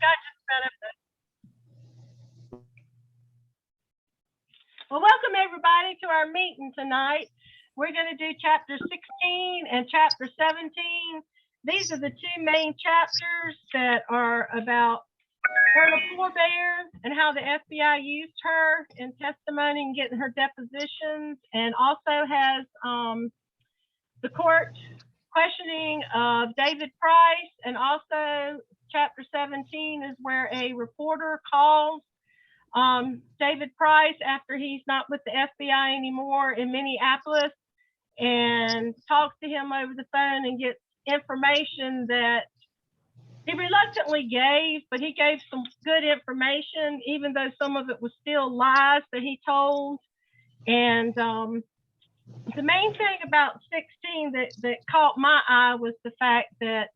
got you set up. Well, welcome everybody to our meeting tonight. We're going to do chapter 16 and chapter 17. These are the two main chapters that are about Colonel Forbear and how the FBI used her in testimony and getting her depositions, and also has the court questioning of David Price, and also chapter 17 is where a reporter calls David Price after he's not with the FBI anymore in Minneapolis and talks to him over the phone and gets information that he reluctantly gave, but he gave some good information, even though some of it was still lies that he told. And the main thing about 16 that caught my eye was the fact that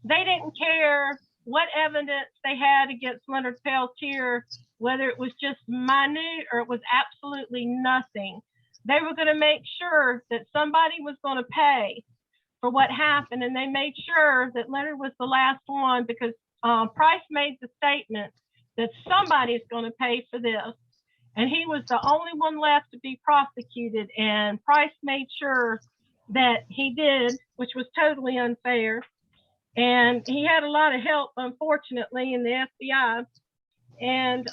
they didn't care what evidence they had against Leonard Peltier, whether it was just minute or it was absolutely nothing. They were going to make sure that somebody was going to pay for what happened, and they made sure that Leonard was the last one, because Price made the statement that somebody's going to pay for this, and he was the only one left to be prosecuted, and Price made sure that he did, which was totally unfair. And he had a lot of help, unfortunately, in the FBI. And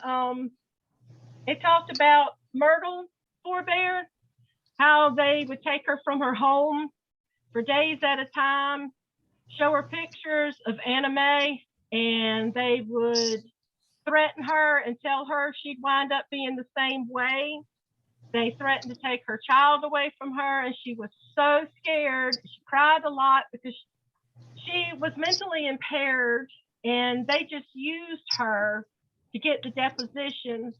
it talked about Myrtle Forbear, how they would take her from her home for days at a time, show her pictures of anime, and they would threaten her and tell her she'd wind up being the same way. They threatened to take her child away from her, and she was so scared. She cried a lot because she was mentally impaired, and they just used her to get the depositions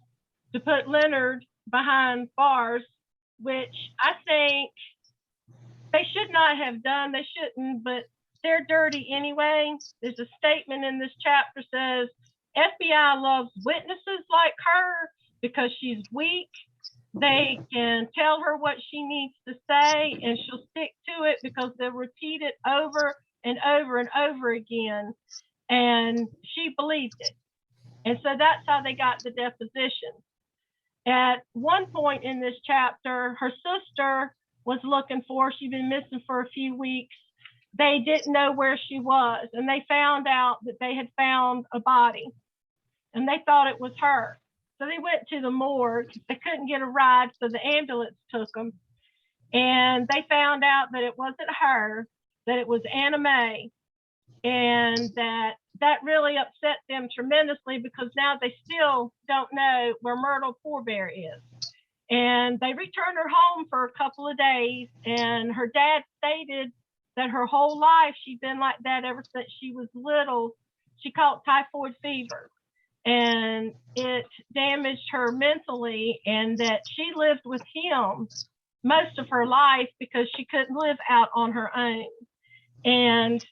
to put Leonard behind bars, which I think they should not have done. They shouldn't, but they're dirty anyway. There's a statement in this chapter says, FBI loves witnesses like her because she's weak. They can tell her what she needs to say and she'll stick to it because they'll repeat it over and over and over again. And she believed it. And so that's how they got the deposition. At one point in this chapter, her sister was looking for her. She'd been missing for a few weeks. They didn't know where she was, and they found out that they had found a body, and they thought it was her. So they went to the morgue. They couldn't get a ride, so the ambulance took them, and they found out that it wasn't her, that it was Anime, and that really upset them tremendously because now they still don't know where Myrtle Forbear is. And they returned her home for a couple of days, and her dad stated that her whole life she'd been like that ever since she was little. She caught typhoid fever, and it damaged her mentally, and that she lived with him most of her life because she couldn't live out on her own. And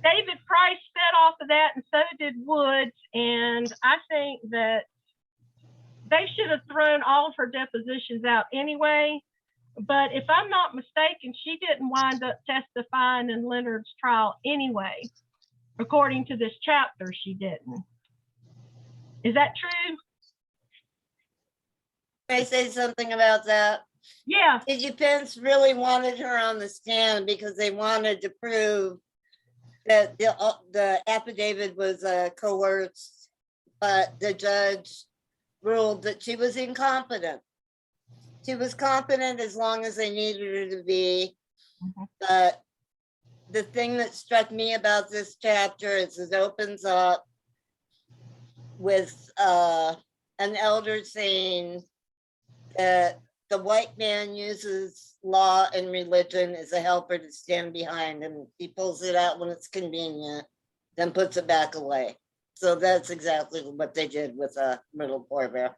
David Price fed off of that, and so did Woods. And I think that they should have thrown all of her depositions out anyway. But if I'm not mistaken, she didn't wind up testifying in Leonard's trial anyway. According to this chapter, she didn't. Is that true? Can I say something about that? Yeah. The defense really wanted her on the stand because they wanted to prove that the affidavit was coerced, but the judge ruled that she was incompetent. She was competent as long as they needed her to be. But the thing that struck me about this chapter is it opens up with an elder saying that the white man uses law and religion as a helper to stand behind, and he pulls it out when it's convenient, then puts it back away. So that's exactly what they did with Myrtle Forbear.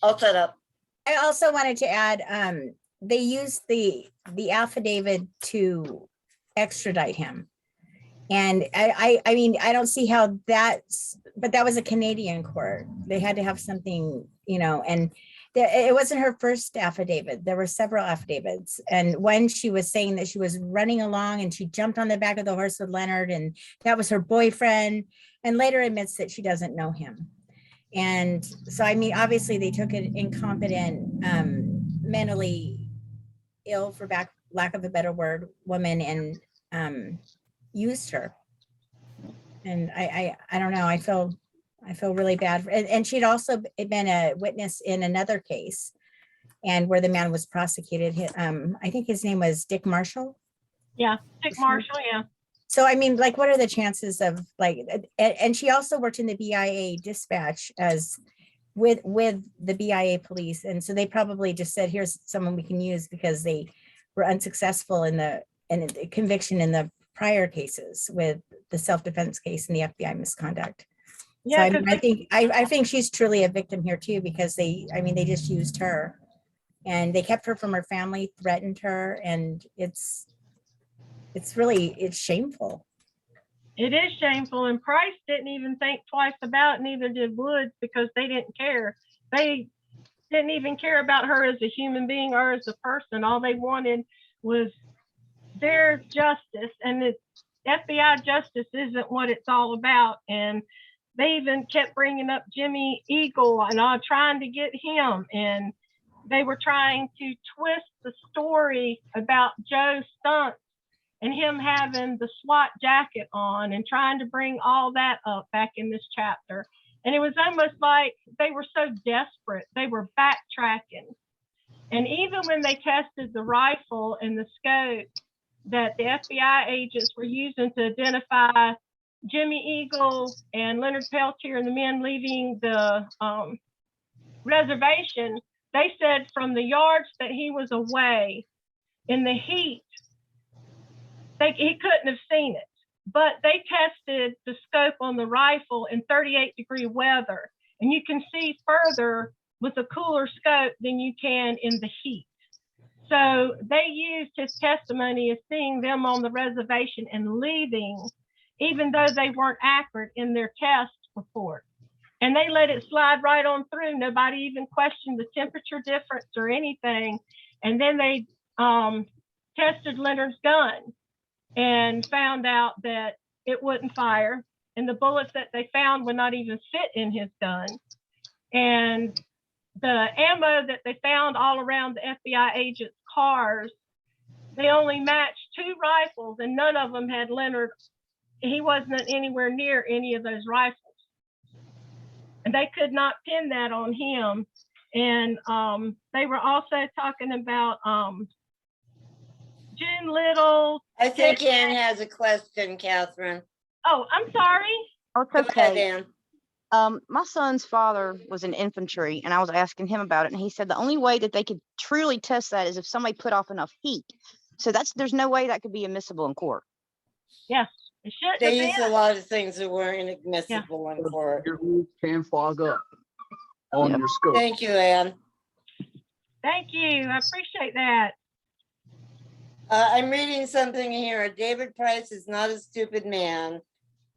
I'll shut up. I also wanted to add, they used the affidavit to extradite him. And I mean, I don't see how that's, but that was a Canadian court. They had to have something, you know, and It wasn't her first affidavit. There were several affidavits. And when she was saying that she was running along and she jumped on the back of the horse with Leonard and that was her boyfriend, and later admits that she doesn't know him. And so, I mean, obviously they took an incompetent, mentally ill, for lack of a better word, woman, and used her. And I don't know. I feel really bad. And she'd also been a witness in another case, and where the man was prosecuted. I think his name was Dick Marshall. Yeah, Dick Marshall, yeah. So, I mean, like, what are the chances of like, and she also worked in the BIA dispatch as with the BIA police. And so they probably just said, here's someone we can use because they were unsuccessful in the conviction in the prior cases with the self-defense case and the FBI misconduct. So Yeah, I mean, I think she's truly a victim here too, because they just used her and they kept her from her family, threatened her, and it's shameful. it is shameful, and Price didn't even think twice about it, neither did Woods, because they didn't care. They didn't even care about her as a human being or as a person. All they wanted was their justice, and the FBI justice isn't what it's all about. And they even kept bringing up Jimmy Eagle and trying to get him, and they were trying to twist the story about Joe's stunts and him having the SWAT jacket on, and trying to bring all that up back in this chapter. And it was almost like they were so desperate, they were backtracking. And even when they tested the rifle and the scope that the FBI agents were using to identify Jimmy Eagle and Leonard Peltier and the men leaving the reservation, they said from the yards that he was away in the heat, he couldn't have seen it. But they tested the scope on the rifle in 38-degree weather, and you can see further with a cooler scope than you can in the heat. So they used his testimony as seeing them on the reservation and leaving, even though they weren't accurate in their test report. And they let it slide right on through. Nobody even questioned the temperature difference or anything. And then they tested Leonard's gun and found out that it wouldn't fire. And the bullets that they found would not even fit in his gun. And the ammo that they found all around the FBI agents' cars, they only matched 2 rifles, and none of them had Leonard. He wasn't anywhere near any of those rifles. And they could not pin that on him. And they were also talking about June Little. I think Ann has a question, Catherine. Oh, I'm sorry. Oh, it's Go ahead, okay. Ann. My son's father was in infantry, and I was asking him about it, and he said the only way that they could truly test that is if somebody put off enough heat. So there's no way that could be admissible in court. Yeah, it should. They used a lot of things that weren't admissible in court. Your rules can fog up on Yep. your scope. Thank you, Ann. Thank you. I appreciate that. I'm reading something here. David Price is not a stupid man,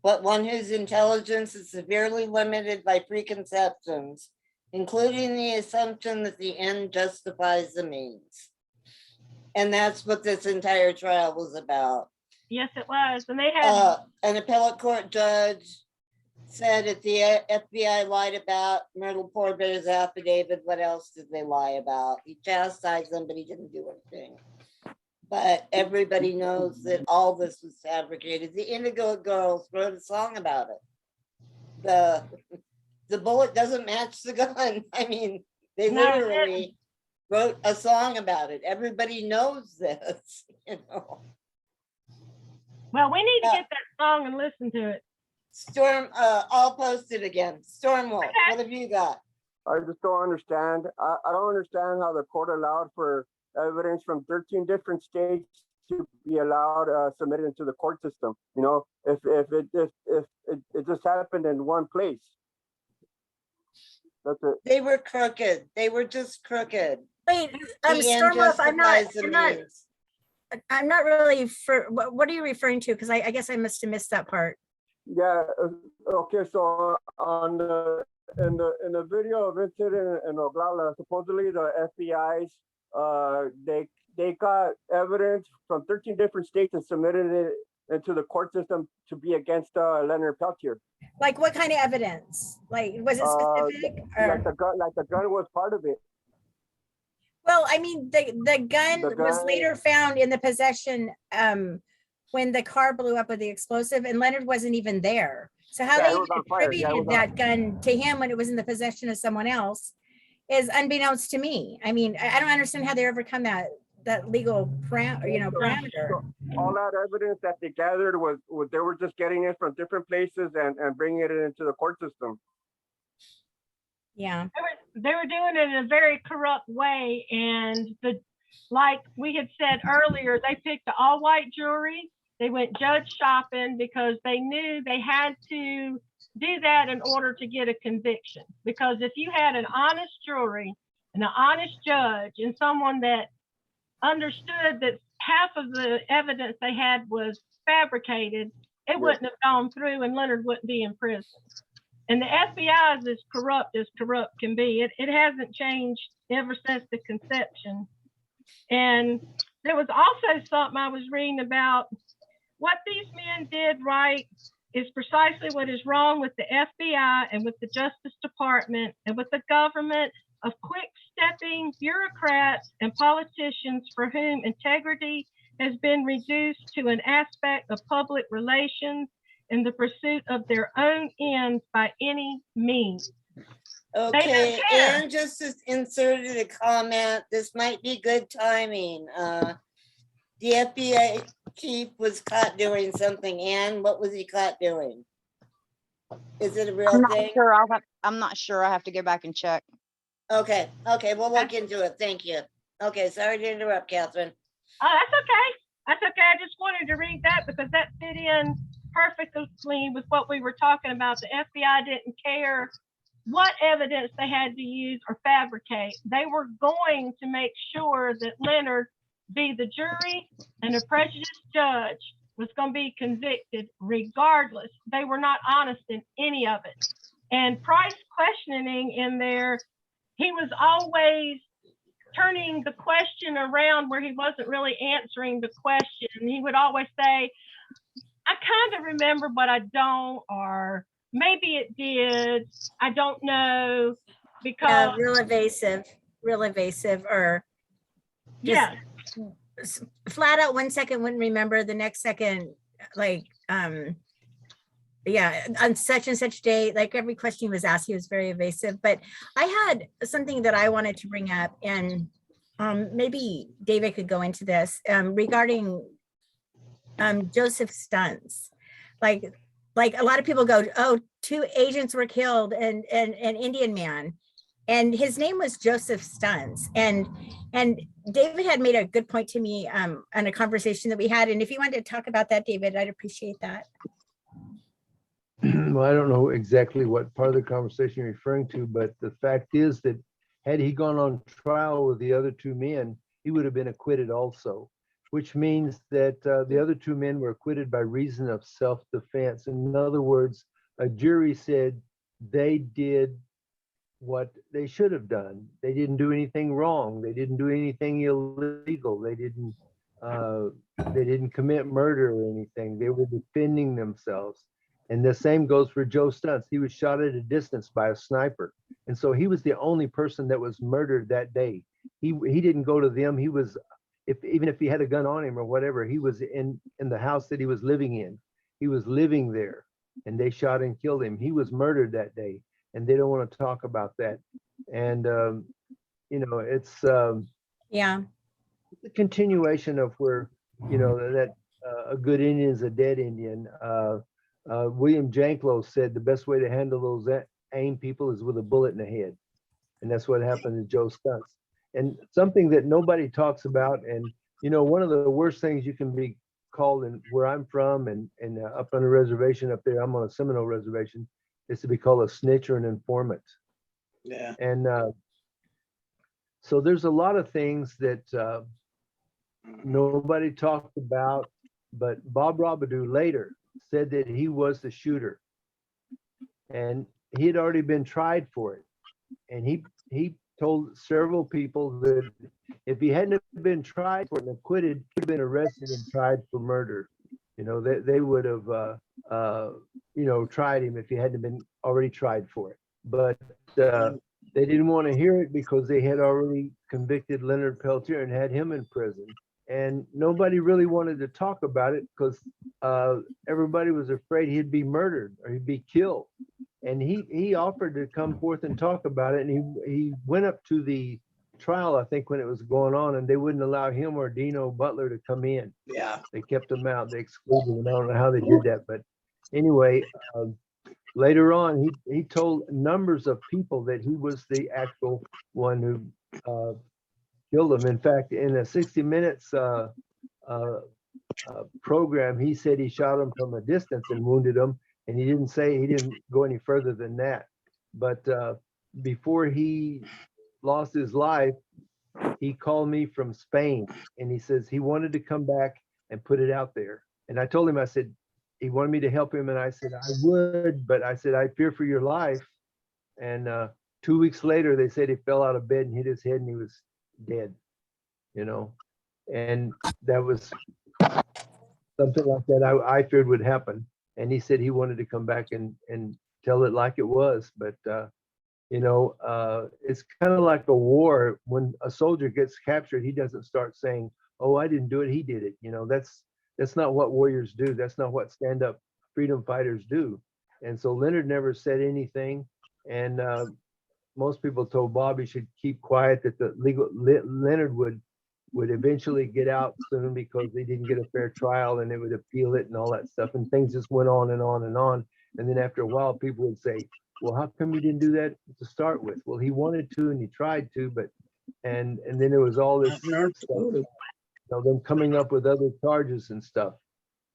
but one whose intelligence is severely limited by preconceptions, including the assumption that the end justifies the means. And that's what this entire trial was about. Yes, it was. And they had An appellate court judge said if the FBI lied about Myrtle Poorbear's affidavit, what else did they lie about? He chastised them, but he didn't do anything. But everybody knows that all this was fabricated. The Indigo Girls wrote a song about it. The bullet doesn't match the gun. I mean, they No, it literally wrote a song about it. Everybody knows this, you know. well, we need to get that song and listen to it. Storm, I'll post it again. Stormwolf, Okay. what have you got? I just don't understand. I don't understand how the court allowed for evidence from 13 different states to be allowed submitted into the court system. You know, if it just happened in one place. That's it. They were crooked. They were just crooked. Wait, The end Stormwolf, justifies the means. I'm not really what are you referring to? Because I guess I must have missed that part. Yeah. Okay. So on the in the video of incident in Oglala, supposedly the FBI's they got evidence from 13 different states and submitted it into the court system to be against Leonard Peltier. Like what kind of evidence? Like, was it specific? Like the gun was part of it. Well, I mean, the gun The was gun- later found in the possession when the car blew up with the explosive, and Leonard wasn't even there. So how Yeah, they it was on fire. Yeah, it attributed was on- that gun to him when it was in the possession of someone else is unbeknownst to me. I mean, I don't understand how they overcome that legal parameter. All that evidence that they gathered was they were just getting it from different places and bringing it into the court system. Yeah. They were doing it in a very corrupt way, and like we had said earlier, they picked the all-white jury. They went judge shopping because they knew they had to do that in order to get a conviction. Because if you had an honest jury and an honest judge and someone that understood that half of the evidence they had was fabricated, it wouldn't have gone through and Leonard wouldn't be in prison. And the FBI is as corrupt can be. It hasn't changed ever since the conception. And there was also something I was reading about. What these men did right is precisely what is wrong with the FBI and with the Justice Department and with the government of quick-stepping bureaucrats and politicians for whom integrity has been reduced to an aspect of public relations in the pursuit of their own ends by any means. Okay, care. Ann just inserted a comment. This might be good timing. The FBI chief was caught doing something. Ann, what was he caught doing? Is it a I'm real not thing? sure. I'm not sure. I have to go back and check. Okay, we'll look into it. Thank you. Okay, sorry to interrupt, Catherine. Oh, that's okay. That's okay. I just wanted to read that because that fit in perfectly with what we were talking about. The FBI didn't care what evidence they had to use or fabricate. They were going to make sure that Leonard be the jury and a prejudiced judge was going to be convicted regardless. They were not honest in any of it. And Price questioning in there, he was always turning the question around where he wasn't really answering the question. He would always say, I kind of remember, but I don't, or maybe it did. I don't know, because Yeah, real evasive, or just flat out 1 second wouldn't remember, the next second, like, yeah, on such and such day, like every question he was asked, he was very evasive. But I had something that I wanted to bring up, and maybe David could go into this regarding Joseph Stunts. Like a lot of people go, oh, 2 agents were killed and an Indian man, and his name was Joseph Stunts. And David had made a good point to me on a conversation that we had. And if you wanted to talk about that, David, I'd appreciate that. Well, I don't know exactly what part of the conversation you're referring to, but the fact is that had he gone on trial with the other 2 men, he would have been acquitted also, which means that the other 2 men were acquitted by reason of self-defense. In other words, a jury said they did what they should have done. They didn't do anything wrong. They didn't do anything illegal. They didn't commit murder or anything. They were defending themselves. And the same goes for Joe Stunts. He was shot at a distance by a sniper. And so he was the only person that was murdered that day. He didn't go to them. He was, even if he had a gun on him or whatever, he was in the house that he was living in. He was living there, and they shot and killed him. He was murdered that day, and they don't want to talk about that. And, it's Yeah. a continuation of where, that a good Indian is a dead Indian. William Janklow said the best way to handle those AIM people is with a bullet in the head. And that's what happened to Joe Stunts. And something that nobody talks about, and one of the worst things you can be called in where I'm from and up on a reservation up there, I'm on a Seminole reservation, is to be called a snitch or an informant. Yeah. And so there's a lot of things that nobody talked about, but Bob Robidoux later said that he was the shooter. And he had already been tried for it. And he told several people that if he hadn't been tried for it and acquitted, he'd have been arrested and tried for murder. You know, they would have, you know, tried him if he hadn't been already tried for it. But they didn't want to hear it because they had already convicted Leonard Peltier and had him in prison. And nobody really wanted to talk about it because everybody was afraid he'd be murdered or he'd be killed. And he offered to come forth and talk about it. And he went up to the trial, I think, when it was going on, and they wouldn't allow him or Dino Butler to come in. Yeah. They kept him out. They excluded him. I don't know how they did that, but anyway, later on, he told numbers of people that he was the actual one who killed them. In fact, in a 60 Minutes program, he said he shot him from a distance and wounded him. And he didn't go any further than that. But before he lost his life, he called me from Spain and he says he wanted to come back and put it out there. And I told him, I said, he wanted me to help him. And I said, I would, but I said, I fear for your life. And 2 weeks later, they said he fell out of bed and hit his head and he was dead, you know. And that was something like that I feared would happen. And he said he wanted to come back and tell it like it was. But, you know, it's kind of like a war. When a soldier gets captured, he doesn't start saying, oh, I didn't do it, he did it. You know, that's not what warriors do. That's not what stand-up freedom fighters do. And so Leonard never said anything. And most people told Bob he should keep quiet, that Leonard would eventually get out soon because they didn't get a fair trial and they would appeal it and all that stuff. And things just went on and on and on. And then after a while, people would say, well, how come you didn't do that to start with? Well, he wanted to and he tried to, but, and then there was all this stuff, you know, them coming up with other charges and stuff.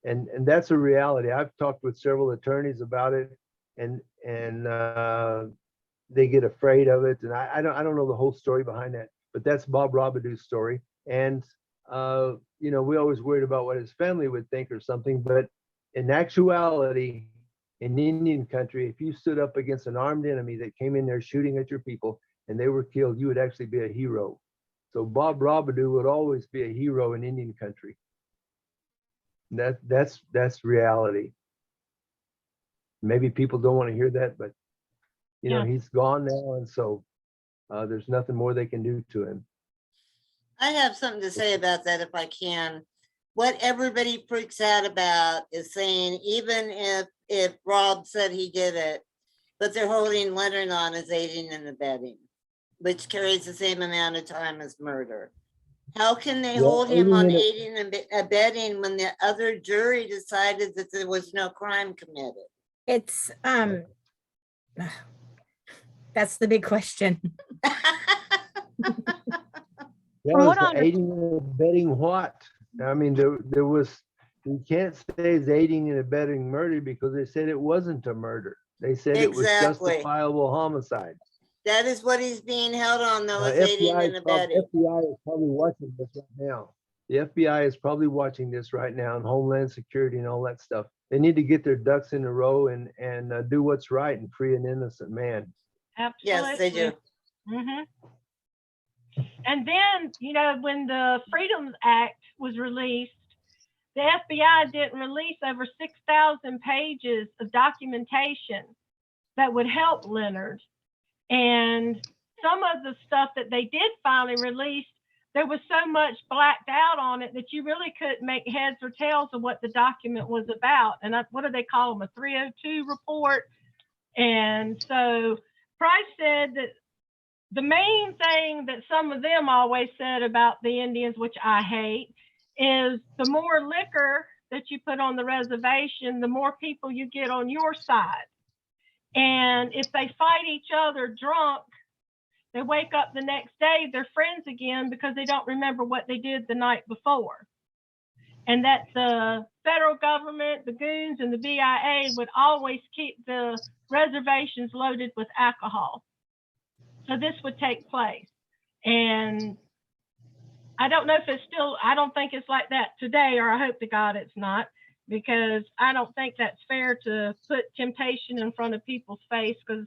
And that's a reality. I've talked with several attorneys about it and they get afraid of it. And I don't know the whole story behind that, but that's Bob Robidoux's story. And, you know, we always worried about what his family would think or something, but in actuality, in Indian country, if you stood up against an armed enemy that came in there shooting at your people and they were killed, you would actually be a hero. So Bob Robidoux would always be a hero in Indian country. That's reality. Maybe people don't want to hear that, but you know, he's gone now. And so there's nothing more they can do to him. I have something to say about that if I can. What everybody freaks out about is saying, even if Rob said he did it, but they're holding Leonard on as aiding and abetting, which carries the same amount of time as murder. How can they hold him on aiding and abetting when the other jury decided that there was no crime committed? It's, that's the big question. Yeah, From what it's aiding and abetting what? I mean, there was, you can't say it's aiding and abetting murder because they said it wasn't a murder. They said it was justifiable homicide. That is what he's being held on, though, is aiding and abetting. FBI is probably watching this right now. The FBI is probably watching this right now, and Homeland Security and all that stuff. They need to get their ducks in a row and do what's right and free an innocent man. Absolutely. Yes, they do. Mm-hmm. And then, you know, when the Freedoms Act was released, the FBI didn't release over 6,000 pages of documentation that would help Leonard. And some of the stuff that they did finally release, there was so much blacked out on it that you really couldn't make heads or tails of what the document was about. And what do they call them? A 302 report. And so Price said that the main thing that some of them always said about the Indians, which I hate, is the more liquor that you put on the reservation, the more people you get on your side. And if they fight each other drunk, they wake up the next day, they're friends again because they don't remember what they did the night before. And that the federal government, the goons, and the BIA would always keep the reservations loaded with alcohol. So this would take place. And I don't know if it's still, I don't think it's like that today, or I hope to God it's not. because I don't think that's fair to put temptation in front of people's face, because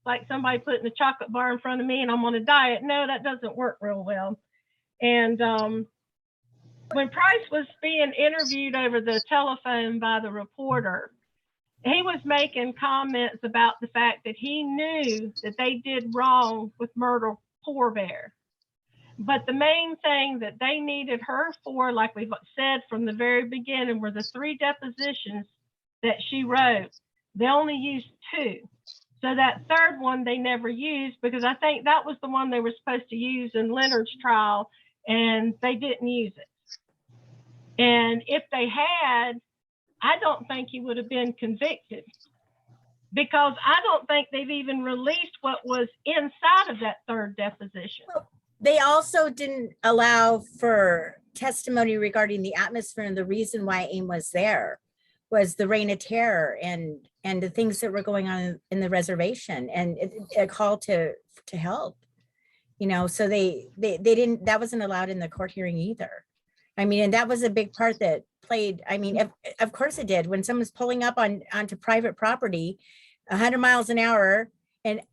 like somebody putting a chocolate bar in front of me and I'm on a diet. No, that doesn't work real well. And when Price was being interviewed over the telephone by the reporter, he was making comments about the fact that he knew that they did wrong with murder Poor Bear. But the main thing that they needed her for, like we've said from the very beginning, were the 3 depositions that she wrote. They only used 2. So that 3rd one they never used, because I think that was the one they were supposed to use in Leonard's trial, and they didn't use it. And if they had, I don't think he would have been convicted, because I don't think they've even released what was inside of that 3rd deposition. They also didn't allow for testimony regarding the atmosphere, and the reason why AIM was there was the reign of terror and the things that were going on in the reservation, and a call to help, you know. So they didn't, that wasn't allowed in the court hearing either. I mean, and that was a big part that played. I mean, of course it did. When someone's pulling up onto private property 100 miles an hour,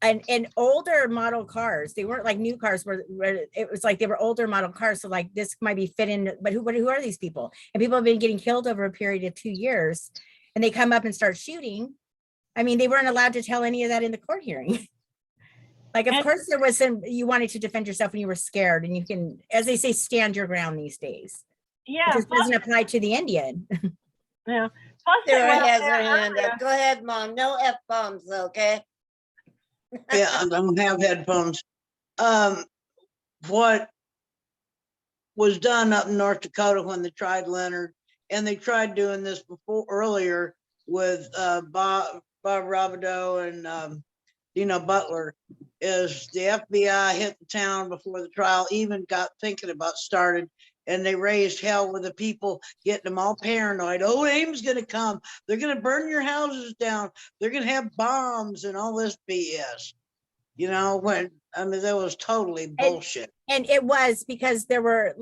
and older model cars, they weren't like new cars, where it was like they were older model cars. So like this might be fit in, but who are these people? And people have been getting killed over a period of 2 years, and they come up and start shooting. I mean, they weren't allowed to tell any of that in the court hearing. Like, of course there was you wanted to defend yourself and you were scared, and you can, as they say, stand your ground these days. Yeah. It just doesn't apply to the Indian. Yeah. Plus, Sarah has her hand up. Go ahead, Mom. No F-bombs, okay? Yeah, I don't have headphones. What was done up in North Dakota when they tried Leonard, and they tried doing this earlier with Bob Robideau and Dino Butler, is the FBI hit the town before the trial even got thinking about started, and they raised hell with the people, getting them all paranoid. Oh, AIM's gonna come. They're gonna burn your houses down. They're gonna have bombs and all this BS. You know, when, I mean, that was totally bullshit. And it was, because there were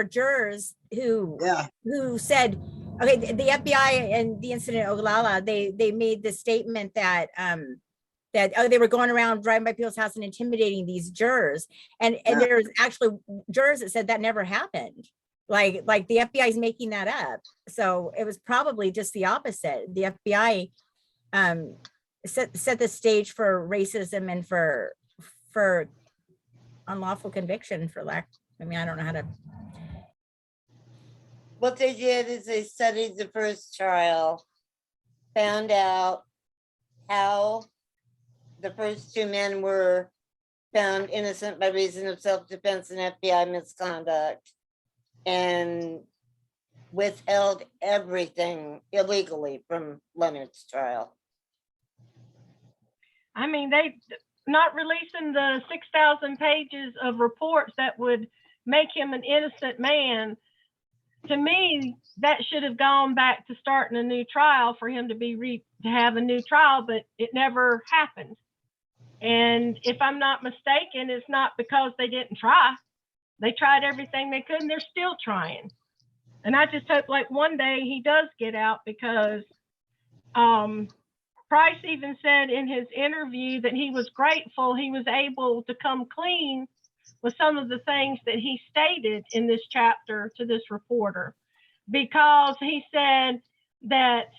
jurors who said, okay, the FBI and the incident at Oglala, they made the statement that they were going around driving by people's house and intimidating these jurors. And there's actually jurors that said that never happened. Like the FBI is making that up. So it was probably just the opposite. The FBI set the stage for racism and for unlawful conviction, for lack, I mean, I don't know how to. What they did is they studied the first trial, found out how the first 2 men were found innocent by reason of self-defense and FBI misconduct, and withheld everything illegally from Leonard's trial. I mean, they not releasing the 6,000 pages of reports that would make him an innocent man. To me, that should have gone back to starting a new trial for him to have a new trial, but it never happened. And if I'm not mistaken, it's not because they didn't try. They tried everything they could, and they're still trying. And I just hope, like, one day he does get out, because Price even said in his interview that he was grateful he was able to come clean with some of the things that he stated in this chapter to this reporter, because he said that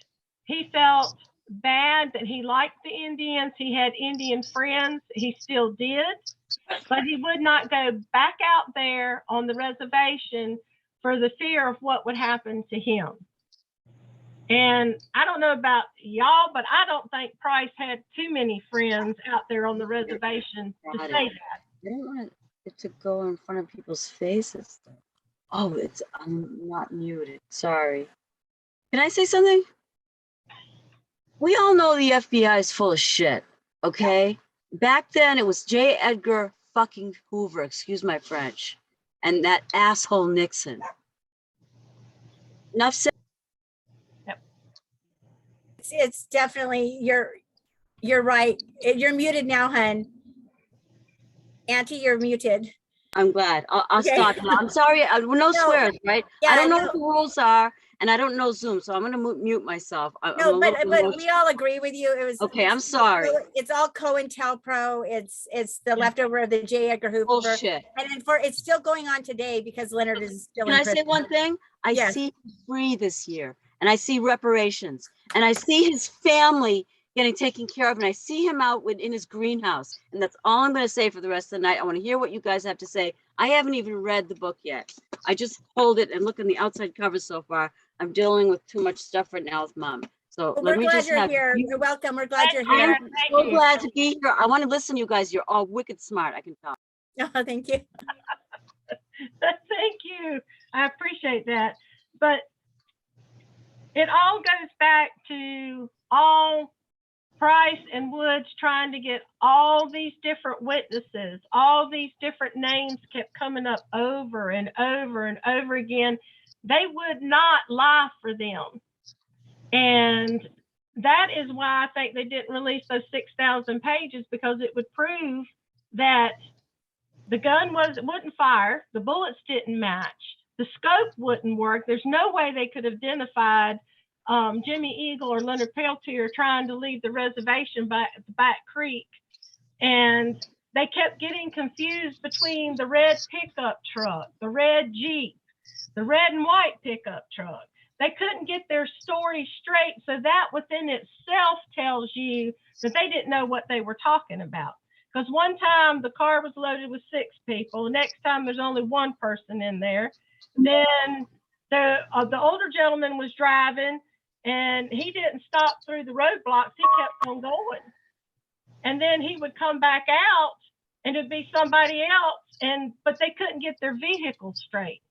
he felt bad, that he liked the Indians, he had Indian friends, he still did, but he would not go back out there on the reservation for the fear of what would happen to him. And I don't know about y'all, but I don't think Price had too many friends out there on the reservation to say that. I didn't want it to go in front of people's faces. Oh, I'm not muted. Sorry. Can I say something? We all know the FBI is full of shit, okay? Back then, it was J. Edgar fucking Hoover, excuse my French, and that asshole Nixon. Enough said. It's definitely, you're right. You're muted now, hun. Auntie, you're muted. I'm glad. I'll Okay. stop now. I'm sorry. No swears, right? Yeah, I don't know no. what the rules are, and I don't know Zoom, so I'm gonna mute myself. I'm a No, little but emotional. we all agree with you. It was. Okay, I'm sorry. It's all COINTELPRO. It's the leftover of the J. Edgar Hoover. Bullshit. And then it's still going on today because Leonard is still Can in I say prison. one thing? I Yes. see him free this year, and I see reparations, and I see his family getting taken care of, and I see him out in his greenhouse. And that's all I'm going to say for the rest of the night. I want to hear what you guys have to say. I haven't even read the book yet. I just hold it and look in the outside cover so far. I'm dealing with too much stuff right now with Mom. So Well, let we're me glad just you're have here. you. You're welcome. We're glad you're I here. am so glad to be here. I want to listen to you guys. You're all wicked smart. I can tell. Oh, thank you. Thank you. I appreciate that. But it all goes back to all Price and Woods trying to get all these different witnesses, all these different names kept coming up over and over and over again. They would not lie for them. And that is why I think they didn't release those 6,000 pages, because it would prove that the gun wouldn't fire, the bullets didn't match, the scope wouldn't work. There's no way they could have identified Jimmy Eagle or Leonard Peltier trying to leave the reservation by the back creek. And they kept getting confused between the red pickup truck, the red Jeep, the red and white pickup truck. They couldn't get their story straight. So that within itself tells you that they didn't know what they were talking about. Because one time the car was loaded with 6 people. The next time there's only 1 person in there. Then the older gentleman was driving, and he didn't stop through the roadblocks. He kept on going. And then he would come back out, and it'd be somebody else. But they couldn't get their vehicle straight.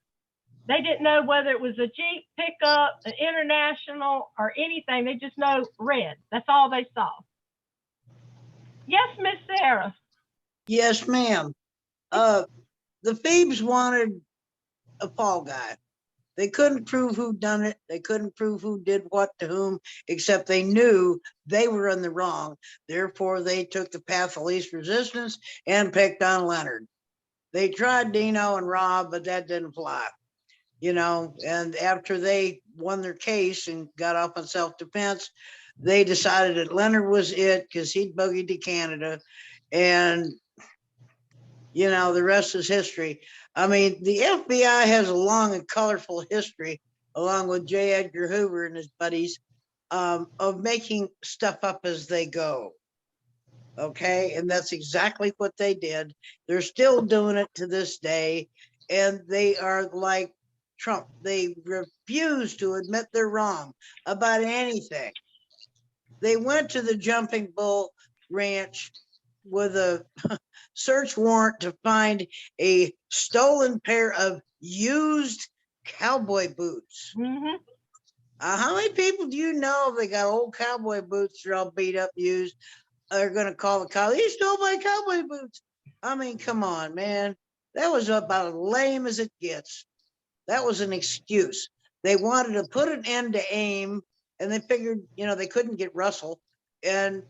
They didn't know whether it was a Jeep pickup, an International, or anything. They just know red. That's all they saw. Yes, Miss Sarah. Yes, ma'am. The Phoebes wanted a fall guy. They couldn't prove who done it. They couldn't prove who did what to whom, except they knew they were in the wrong. Therefore, they took the path of least resistance and picked on Leonard. They tried Dino and Rob, but that didn't fly. You know, and after they won their case and got off on self-defense, they decided that Leonard was it because he'd boogied to Canada. And, you know, the rest is history. I mean, the FBI has a long and colorful history, along with J. Edgar Hoover and his buddies, of making stuff up as they go. Okay, and that's exactly what they did. They're still doing it to this day, and they are like Trump. They refuse to admit they're wrong about anything. They went to the Jumping Bull Ranch with a search warrant to find a stolen pair of used cowboy boots. Mm-hmm. How many people do you know they got old cowboy boots? They're all beat up, used. They're going to call the cops. He stole my cowboy boots. I mean, come on, man. That was about as lame as it gets. That was an excuse. They wanted to put an end to AIM, and they figured, you know, they couldn't get Russell. And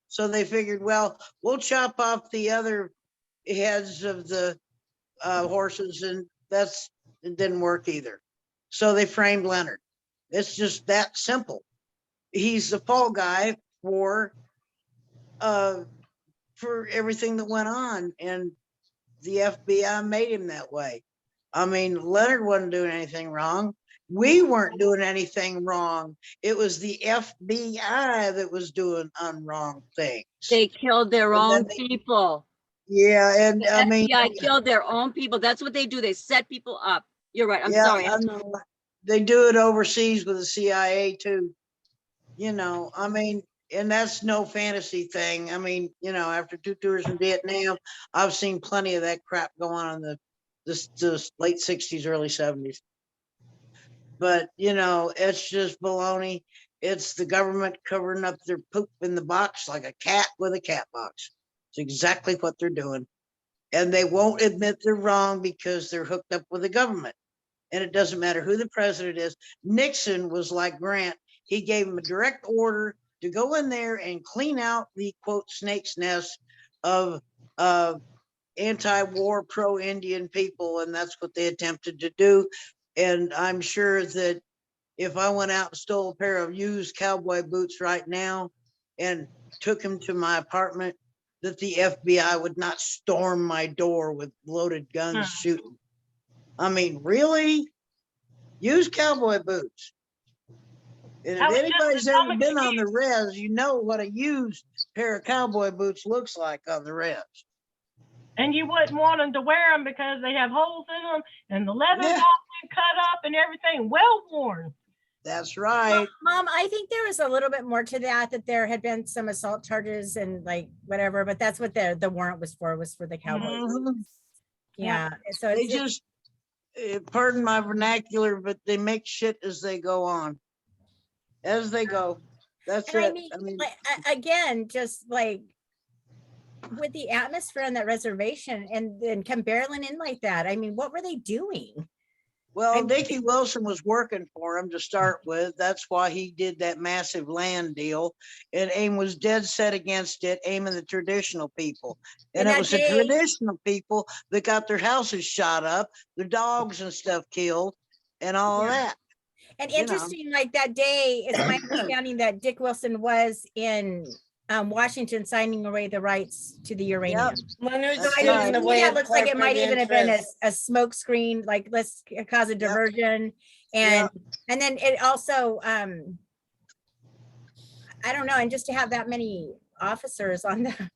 so they figured, well, we'll chop off the other heads of the horses, and it didn't work either. So they framed Leonard. It's just that simple. He's the fall guy for everything that went on, and the FBI made him that way. I mean, Leonard wasn't doing anything wrong. We weren't doing anything wrong. It was the FBI that was doing wrong things. They killed their own people. Yeah, and The I mean, FBI killed their own people. That's what they do. They set people up. You're right. I'm yeah, sorry. I know. They do it overseas with the CIA too. You know, I mean, and that's no fantasy thing. I mean, you know, after 2 tours in Vietnam, I've seen plenty of that crap go on in the late 60s, early 70s. But, you know, it's just baloney. It's the government covering up their poop in the box like a cat with a cat box. It's exactly what they're doing. And they won't admit they're wrong because they're hooked up with the government. And it doesn't matter who the president is. Nixon was like Grant. He gave him a direct order to go in there and clean out the, quote, snake's nest of anti-war, pro-Indian people. And that's what they attempted to do. And I'm sure that if I went out and stole a pair of used cowboy boots right now and took them to my apartment, that the FBI would not storm my door with loaded guns shooting. I mean, really? Used cowboy boots. And That if was just anybody's the ever comic been on strip. the res, you know what a used pair of cowboy boots looks like on the res. And you wouldn't want them to wear them because they have holes in them and the leather's Yeah. all been cut up and everything, well worn. That's right. Mom, I think there was a little bit more to that, that there had been some assault charges and like whatever, but that's what the warrant was for the cowboy. Mhm. Yeah, so They it's just, pardon my vernacular, but they make shit as they go on. As they go. That's and it. I mean, like, again, just like with the atmosphere on that reservation and come barreling in like that. I mean, what were they doing? Well, Dickie Wilson was working for him to start with. That's why he did that massive land deal. And AIM was dead set against it, AIM and the traditional people. And it was the traditional people that got their houses shot up, their dogs and stuff killed, and all of that. And you know. interesting, like that day, it's my understanding that Dick Wilson was in Washington signing away the rights to the uranium. Leonard That's stood right. in the To me, way that of looks like it might corporate even have been interests. a smoke screen, like let's cause a diversion. And then it also, I don't know, and just to have that many officers on the,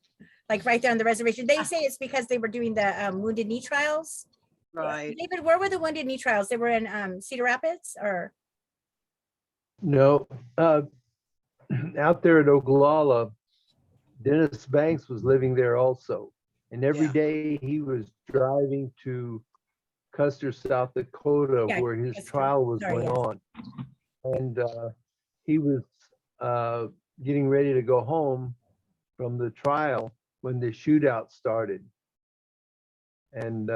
like right there on the reservation, they say it's because they were doing the Wounded Knee trials. Right. David, where were the Wounded Knee trials? They were in Cedar Rapids or? No, out there at Oglala, Dennis Banks was living there also. And every Yeah. day he was driving to Custer, South Dakota, Yeah, where his Custer. trial was Sorry, going yes. on. And he was getting ready to go home from the trial when the shootout started. And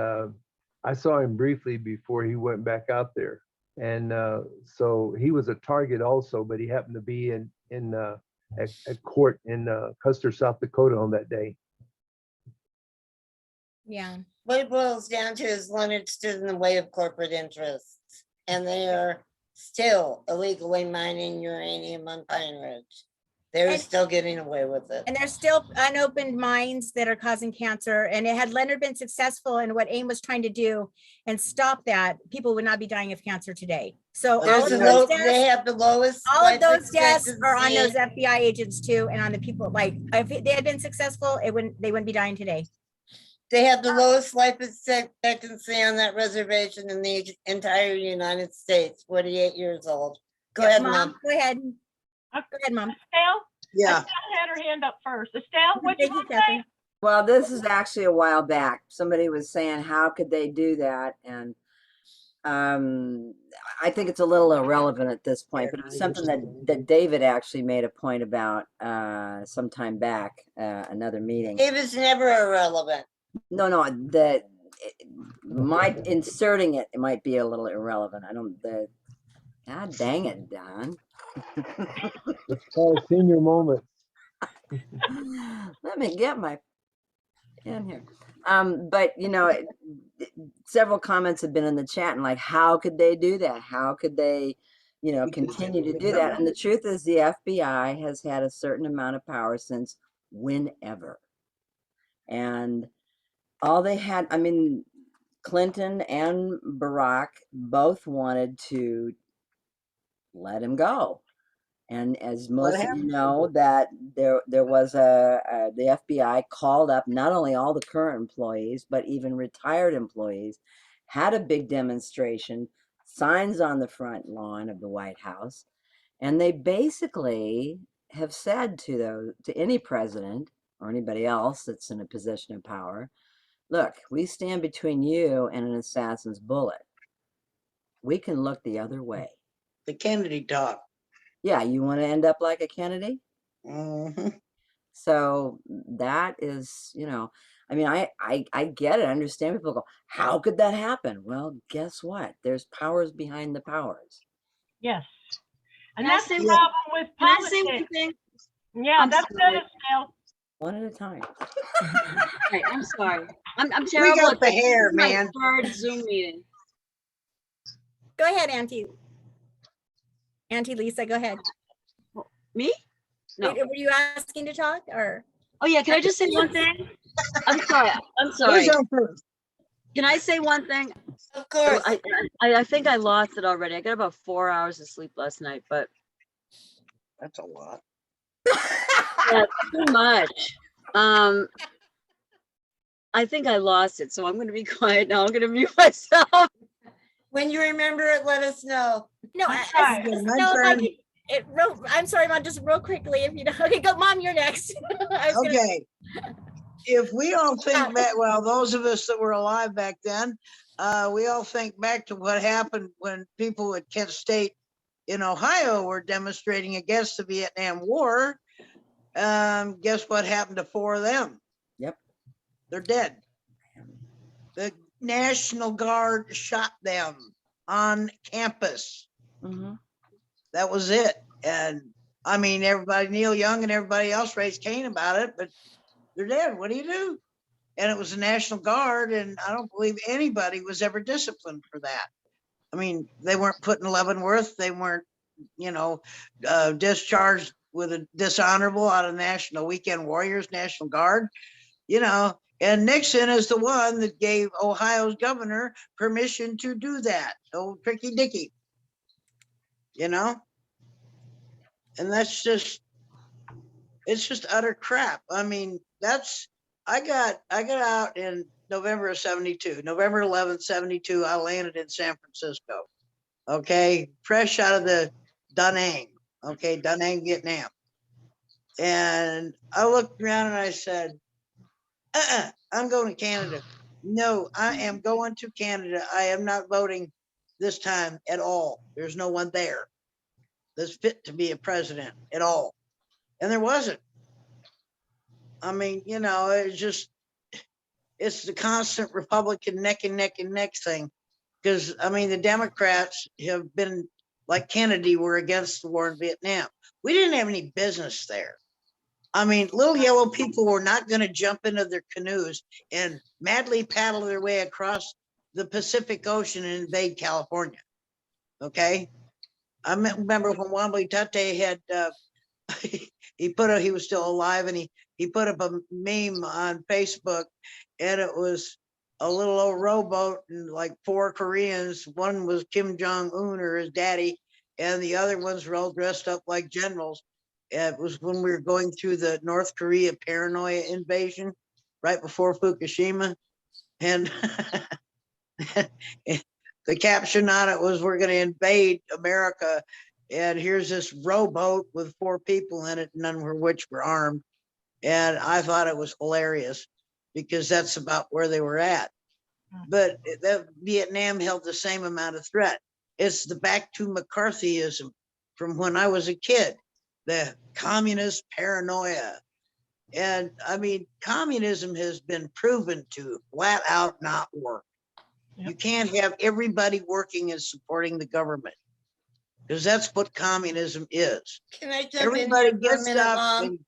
I saw him briefly before he went back out there. And so he was a target also, but he happened to be at court in Custer, South Dakota on that day. Yeah. What it boils down to is Leonard stood in the way of corporate interests, and they are still illegally mining uranium on Pine Ridge. They're And- still getting away with it. And there's still unopened mines that are causing cancer. And had Leonard been successful in what AIM was trying to do and stop that, people would not be dying of cancer today. So all There's of a those they deaths, have the lowest. all of life those deaths are on those expectancy. FBI agents too, and on the people. Like if they had been successful, they wouldn't be dying today. They have the lowest life expectancy on that reservation in the entire United States, 48 years old. Go ahead, Mom. Go ahead. Go ahead, Mom. Estelle? Yeah. Estelle had her hand up first. Estelle, what do you Thank you, want to say? Catherine. Well, this is actually a while back. Somebody was saying, how could they do that? And I think it's a little irrelevant at this point, but it was something that David actually made a point about some time back, another meeting. It was never irrelevant. No, inserting it might be a little irrelevant. God dang it, Don. It's called a senior moment. Let me get my pen here. But several comments have been in the chat and like, how could they do that? How could they, continue to do that? And the truth is the FBI has had a certain amount of power since whenever. And all they had, Clinton and Barack both wanted to let him go. And as most of you know, that there was the FBI called up not only all the current employees, but even retired employees, had a big demonstration, signs on the front lawn of the White House. And they basically have said to any president or anybody else that's in a position of power, look, we stand between you and an assassin's bullet. We can look the other way. The Kennedy talk. Yeah, you want to end up like a Kennedy? Mm-hmm. So that is, I get it. I understand people go, how could that happen? Well, guess what? There's powers behind the powers. Yes. And Can I that's the say problem with Can I say one politics. thing? Yeah, I'm that's sorry. good, Estelle. One at a time. Right, I'm sorry. I'm terrible. got at the this. This hair, is my man. third Zoom meeting. Go ahead, Auntie. Auntie Lisa, go ahead. Me? No. Were you asking to talk or? Oh yeah, can I just say one thing? I'm sorry. I'm Who's sorry. on first? Can I say one thing? Of course. I think I lost it already. I got about 4 hours of sleep last night, but That's a lot. yeah, too much. I think I lost it, so I'm going to be quiet now. I'm going to mute myself. When you remember it, let us know. No, That's I right. just My know if I turn. could, I'm sorry, Mom, just real quickly, if you don't, okay, go, Mom, you're next. I was gonna- Okay. If we all think back, well, those of us that were alive back then, we all think back to what happened when people at Kent State in Ohio were demonstrating against the Vietnam War. Guess what happened to 4 of them? Yep. They're dead. The National Guard shot them on campus. Mhm. That was it. And I mean, everybody, Neil Young and everybody else raised Cain about it, but they're dead. What do you do? And it was the National Guard, and I don't believe anybody was ever disciplined for that. I mean, they weren't put in Leavenworth. They weren't, discharged with a dishonorable out of National Weekend Warriors, National Guard, and Nixon is the one that gave Ohio's governor permission to do that. Old Tricky Dicky, and that's just, it's just utter crap. I mean, I got out in November of 72, November 11th, 72, I landed in San Francisco. Okay. Fresh out of the Da Nang. Okay. Da Nang, Vietnam. And I looked around and I said, I'm going to Canada. No, I am going to Canada. I am not voting this time at all. There's no one there that's fit to be a president at all. And there wasn't. I mean, it's the constant Republican neck and neck and neck thing. Because, I mean, the Democrats have been like Kennedy were against the war in Vietnam. We didn't have any business there. I mean, little yellow people were not going to jump into their canoes and madly paddle their way across the Pacific Ocean and invade California. Okay. I remember when Wambly Tate had, he was still alive, and he put up a meme on Facebook, and it was a little old rowboat and like 4 Koreans. One was Kim Jong-un or his daddy, and the other ones were all dressed up like generals. It was when we were going through the North Korea paranoia invasion right before Fukushima. And the caption on it was, "We're going to invade America. And here's this rowboat with 4 people in it, none of which were armed." And I thought it was hilarious because that's about where they were at. But Vietnam held the same amount of threat. It's the back to McCarthyism from when I was a kid, the communist paranoia. And I mean, communism has been proven to flat out not work. Yep. You can't have everybody working and supporting the government, because that's what communism is. Can I jump Everybody in here for a gets minute, up Mom? and,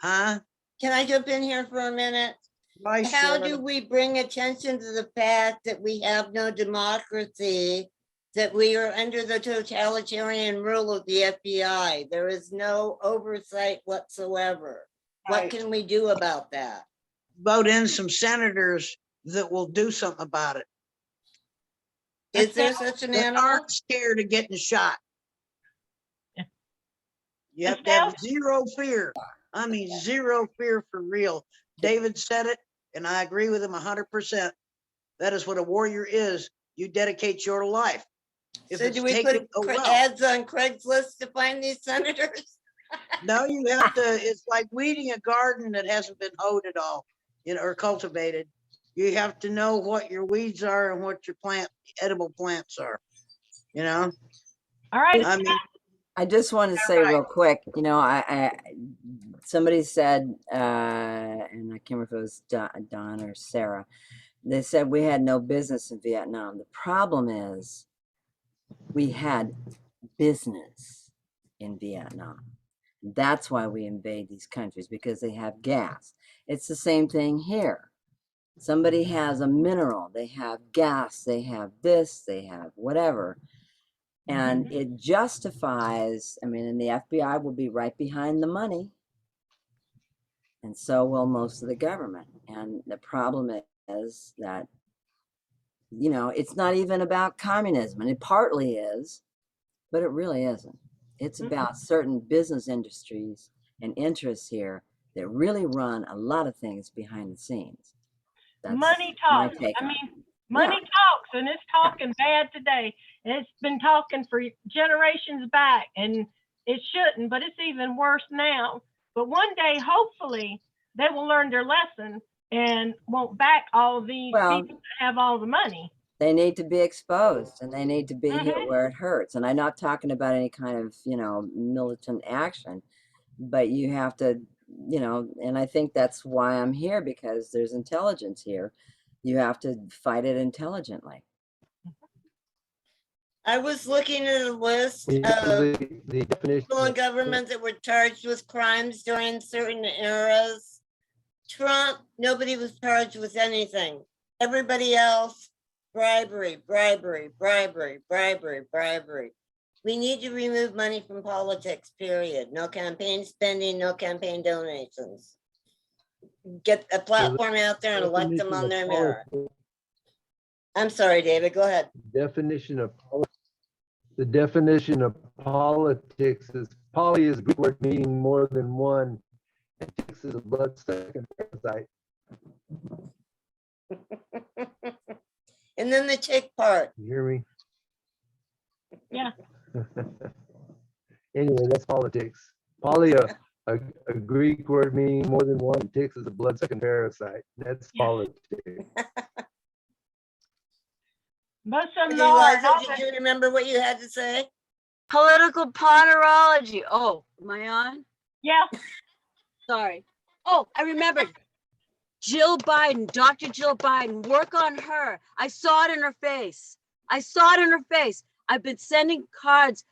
huh? Can I jump in here for a minute? Why How should? do we bring attention to the fact that we have no democracy, that we are under the totalitarian rule of the FBI? There is no oversight whatsoever. What Right. can we do about that? Vote in some senators that will do something about it, Is there such an that animal? aren't scared of getting shot. Yeah. You have to have zero fear. I mean, zero fear for real. David said it, and I agree with him 100%. That is what a warrior is. You dedicate your life. If So it's do we taken, put oh well. ads on Craigslist to find these senators? No, you have to, it's like weeding a garden that hasn't been hoed at all, or cultivated. You have to know what your weeds are and what your edible plants are, All right. I mean, I just want to say real quick, somebody said, and I can't remember if it was Don or Sarah, they said we had no business in Vietnam. The problem is we had business in Vietnam. That's why we invade these countries, because they have gas. It's the same thing here. Somebody has a mineral, they have gas, they have this, they have whatever. And it justifies, I mean, and the FBI will be right behind the money. And so will most of the government. And the problem is that, you know, it's not even about communism, and it partly is, but it really isn't. It's about certain business industries and interests here that really run a lot of things behind the scenes. That's Money my talks. take I on it. mean, money talks, and it's talking bad today. And it's been talking for generations back, and it shouldn't, but it's even worse now. But one day, hopefully, they will learn their lesson and won't back all these Well, people that have all the money. they need to be exposed, and they need to be hit where it hurts. And I'm not talking about any kind of, you know, militant action, but you have to, you know, and I think that's why I'm here, because there's intelligence here. You have to fight it intelligently. I was looking at a list You know, of the definition people in of- government that were charged with crimes during certain eras. Trump, nobody was charged with anything. Everybody else, bribery, bribery, bribery, bribery, bribery. We need to remove money from politics, period. No campaign spending, no campaign donations. Get a platform out there and elect them on their merit. I'm sorry, David, go ahead. The definition of politics is poly is a Greek word meaning more than one, and tix is a bloodsucking parasite. And then the tick part. You hear me? Yeah. Anyway, that's politics. Poly, a Greek word meaning more than one, tix is a bloodsucking parasite. That's politics. Most of them Okay, are. Liza, did you remember what you had to say? Political ponerology. Oh, am I on? Yeah. Sorry. Oh, I remembered. Jill Biden, Dr. Jill Biden, work on her. I saw it in her face. I saw it in her face. I've been sending cards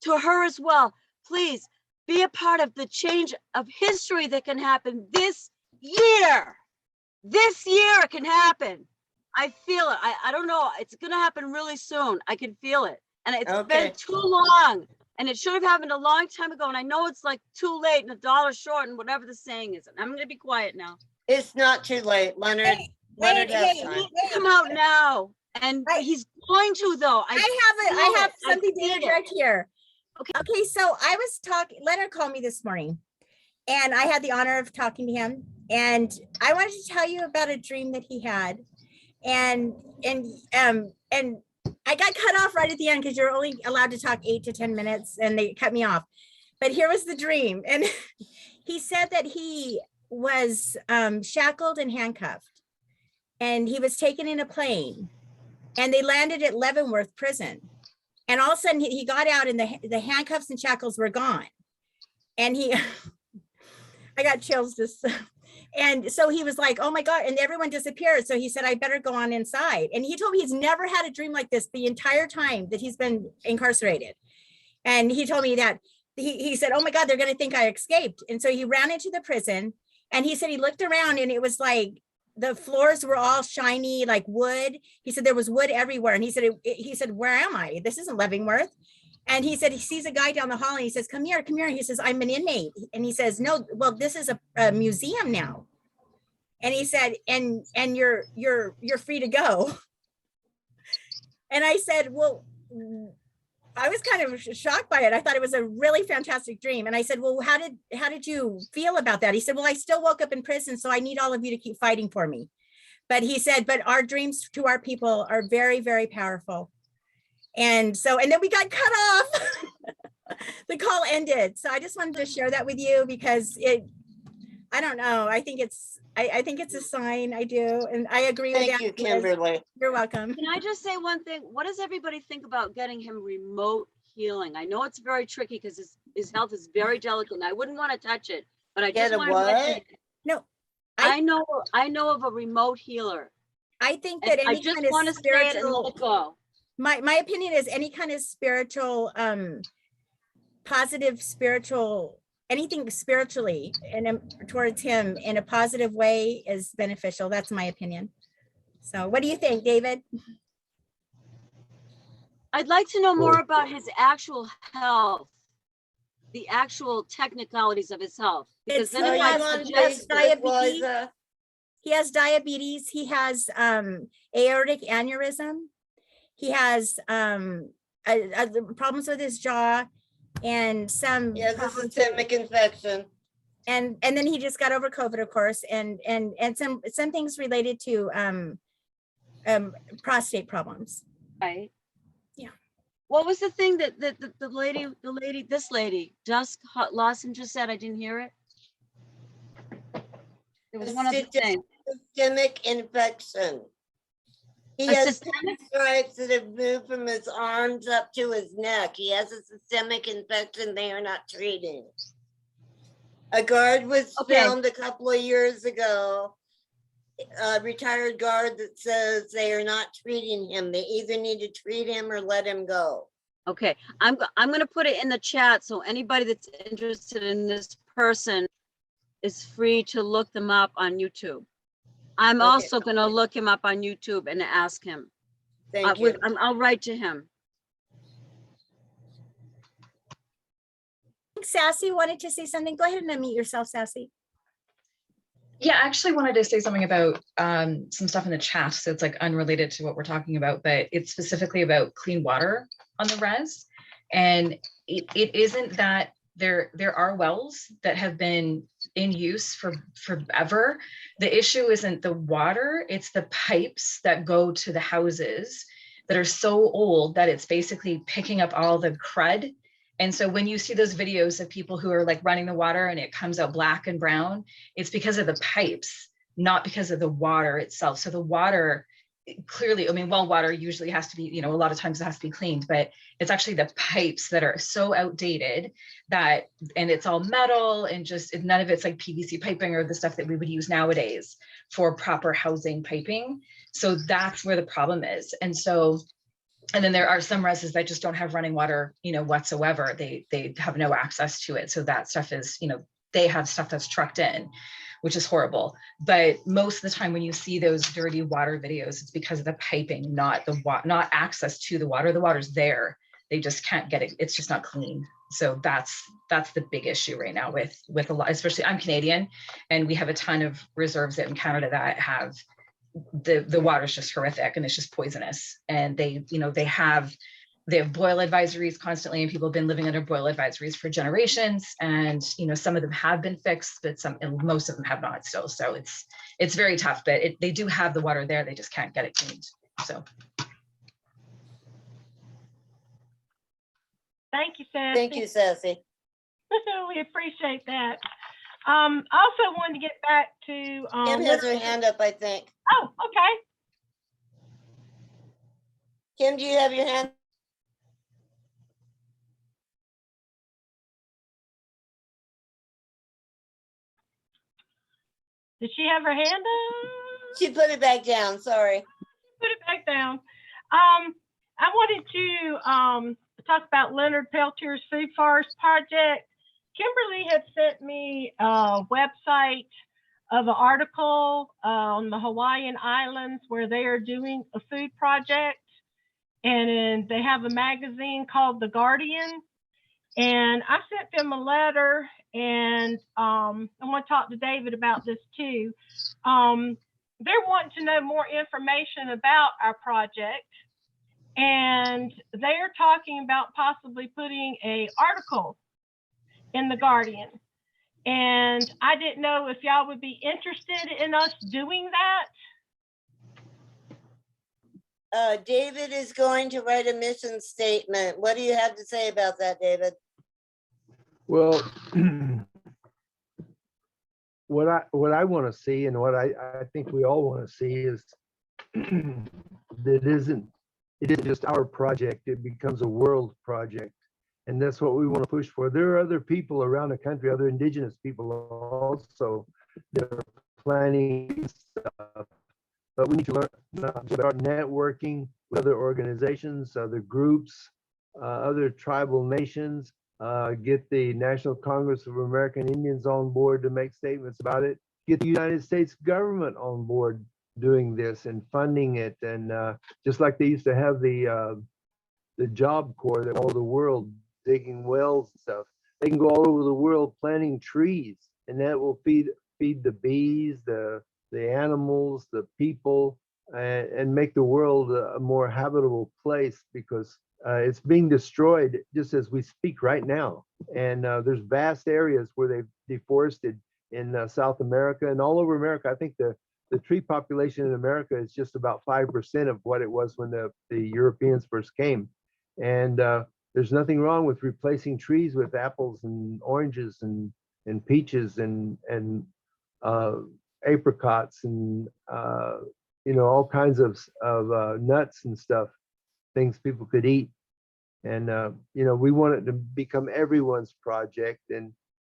to her as well. Please be a part of the change of history that can happen this year. This year it can happen. I feel it. I don't know. It's going to happen really soon. I can feel it. And it's Okay. been too long. And it should have happened a long time ago. And I know it's like too late and a dollar short and whatever the saying is. And I'm going to be quiet now. It's not too late, Leonard. Leonard has time. Come out now. And he's going to, though. I have something to see it. interject here. Okay. Okay, so I was talking, Leonard called me this morning, and I had the honor of talking to him, and I wanted to tell you about a dream that he had. And I got cut off right at the end because you're only allowed to talk 8 to 10 minutes, and they cut me off. But here was the dream. And he said that he was shackled and handcuffed, and he was taken in a plane, and they landed at Leavenworth prison. And all of a sudden he got out, and the handcuffs and shackles were gone. And I got chills just, and so he was like, oh my God, and everyone disappeared. So he said, I better go on inside. And he told me he's never had a dream like this the entire time that he's been incarcerated. And he told me that he said, oh my God, they're going to think I escaped. And so he ran into the prison, and he said he looked around, and it was like the floors were all shiny like wood. He said there was wood everywhere. And he said, where am I? This isn't Leavenworth. And he said he sees a guy down the hall, and he says, come here, come here. He says, I'm an inmate. And he says, no, well, this is a museum now. And he said, and you're free to go. And I said, well, I was kind of shocked by it. I thought it was a really fantastic dream. And I said, well, how did you feel about that? He said, well, I still woke up in prison, so I need all of you to keep fighting for me. But he said, but our dreams to our people are very, very powerful. And so, and then we got cut off. The call ended. So I just wanted to share that with you because I don't know. I think it's a sign. I do. And I agree with that. Thank you, Kimberly. You're welcome. Can I just say one thing? What does everybody think about getting him remote healing? I know it's very tricky because his health is very delicate, and I wouldn't want to touch it. But I Get just a want to what? mention it. No, I know of a remote healer. I think And that I any just kind want to of say it and let spiritual, it go. my opinion is any kind of spiritual, positive spiritual, anything spiritually and towards him in a positive way is beneficial. That's my opinion. So what do you think, David? I'd like to know more about his actual health, the actual technicalities of his health. Because then Oh, if you I want suggest, diabetes. Liza? He has diabetes. He has aortic aneurysm. He has problems with his jaw and some He has a problems systemic infection. and then he just got over COVID, of course, and some things related to prostate problems. right? Yeah. What was the thing that this lady, Dusk Lawson just said? I didn't hear it. There was one other thing. Systemic infection. He A has systemic? stripes that have moved from his arms up to his neck. He has a systemic infection they are not treating. A guard was Okay. filmed a couple of years ago, a retired guard that says they are not treating him. They either need to treat him or let him go. Okay, I'm going to put it in the chat so anybody that's interested in this person is free to look them up on YouTube. I'm Okay. also going to look him up on YouTube and ask him. Thank you. I'll write to him. Sassy wanted to say something. Go ahead and unmute yourself, Sassy. Yeah, I actually wanted to say something about some stuff in the chat. So it's like unrelated to what we're talking about, but it's specifically about clean water on the res. And it isn't that there are wells that have been in use for forever. The issue isn't the water, it's the pipes that go to the houses that are so old that it's basically picking up all the crud. And so when you see those videos of people who are like running the water and it comes out black and brown, it's because of the pipes, not because of the water itself. So the water, clearly, I mean, well water usually has to be, you know, a lot of times it has to be cleaned, but it's actually the pipes that are so outdated that, and it's all metal and just none of it's like PVC piping or the stuff that we would use nowadays for proper housing piping. So that's where the problem is. And so, and then there are some reses that just don't have running water, you know, whatsoever. They have no access to it. So that stuff is, you know, they have stuff that's trucked in, which is horrible. But most of the time when you see those dirty water videos, it's because of the piping, not access to the water. The water's there. They just can't get it. It's just not clean. So that's the big issue right now with a lot, especially I'm Canadian and we have a ton of reserves in Canada that have the water's just horrific and it's just poisonous. And they have boil advisories constantly and people have been living under boil advisories for generations. And, you know, some of them have been fixed, but most of them have not still. So it's very tough, but they do have the water there. They just can't get it cleaned. So. Thank you, Sassy. Thank you, Sassy. We appreciate that. Also wanted to get back to Kim has her hand up, I think. Oh, okay. Kim, do you have your hand? Did she have her hand up? She put it back down, sorry. Put it back down. I wanted to talk about Leonard Peltier's Food Forest Project. Kimberly had sent me a website of an article on the Hawaiian Islands where they are doing a food project. And they have a magazine called The Guardian. And I sent them a letter and I want to talk to David about this too. They're wanting to know more information about our project. And they're talking about possibly putting an article in The Guardian. And I didn't know if y'all would be interested in us doing that. David is going to write a mission statement. What do you have to say about that, David? Well, what I want to see and what I think we all want to see is that it isn't just our project, it becomes a world project. And that's what we want to push for. There are other people around the country, other indigenous people also that are planning stuff. But we need to learn about networking with other organizations, other groups, other tribal nations, get the National Congress of American Indians on board to make statements about it, get the United States government on board doing this and funding it. And just like they used to have the the Job Corps that all over the world digging wells and stuff. They can go all over the world planting trees, and that will feed the bees, the animals, the people, and make the world a more habitable place, because it's being destroyed just as we speak right now. And there's vast areas where they've deforested in South America and all over America. I think the tree population in America is just about 5% of what it was when the Europeans first came. And there's nothing wrong with replacing trees with apples and oranges and peaches and apricots and all kinds of nuts and stuff, things people could eat. And we want it to become everyone's project, and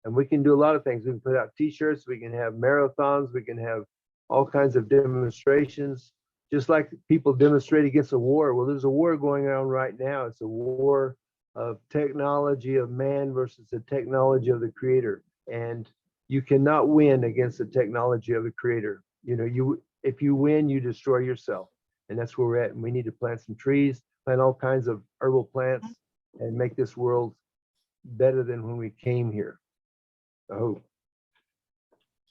we can do a lot of things. We can put out t-shirts, we can have marathons, we can have all kinds of demonstrations, just like people demonstrate against a war. Well, there's a war going on right now. It's a war of technology of man versus the technology of the creator. And you cannot win against the technology of the creator. If you win, you destroy yourself. And that's where we're at. And we need to plant some trees, plant all kinds of herbal plants, and make this world better than when we came here. I hope.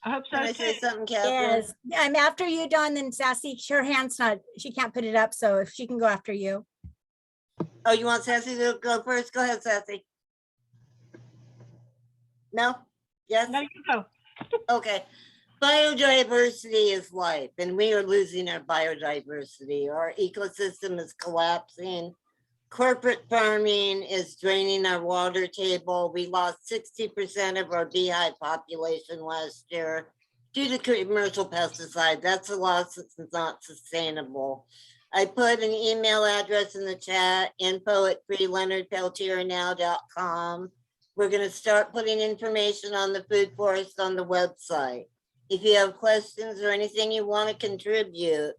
I hope so Can I say too. something, Catherine? Yes, I'm after you, Dawn, and Sassy. Her hand's not, she can't put it up, so if she can go after you. Oh, you want Sassy to go first? Go ahead, Sassy. No? Yes? No, you go. Okay. Biodiversity is life, and we are losing our biodiversity. Our ecosystem is collapsing. Corporate farming is draining our water table. We lost 60% of our beehive population last year due to commercial pesticides. That's a loss that's not sustainable. I put an email address in the chat, info@freeleonardpeltiernow.com. We're going to start putting information on the food forest on the website. If you have questions or anything you want to contribute,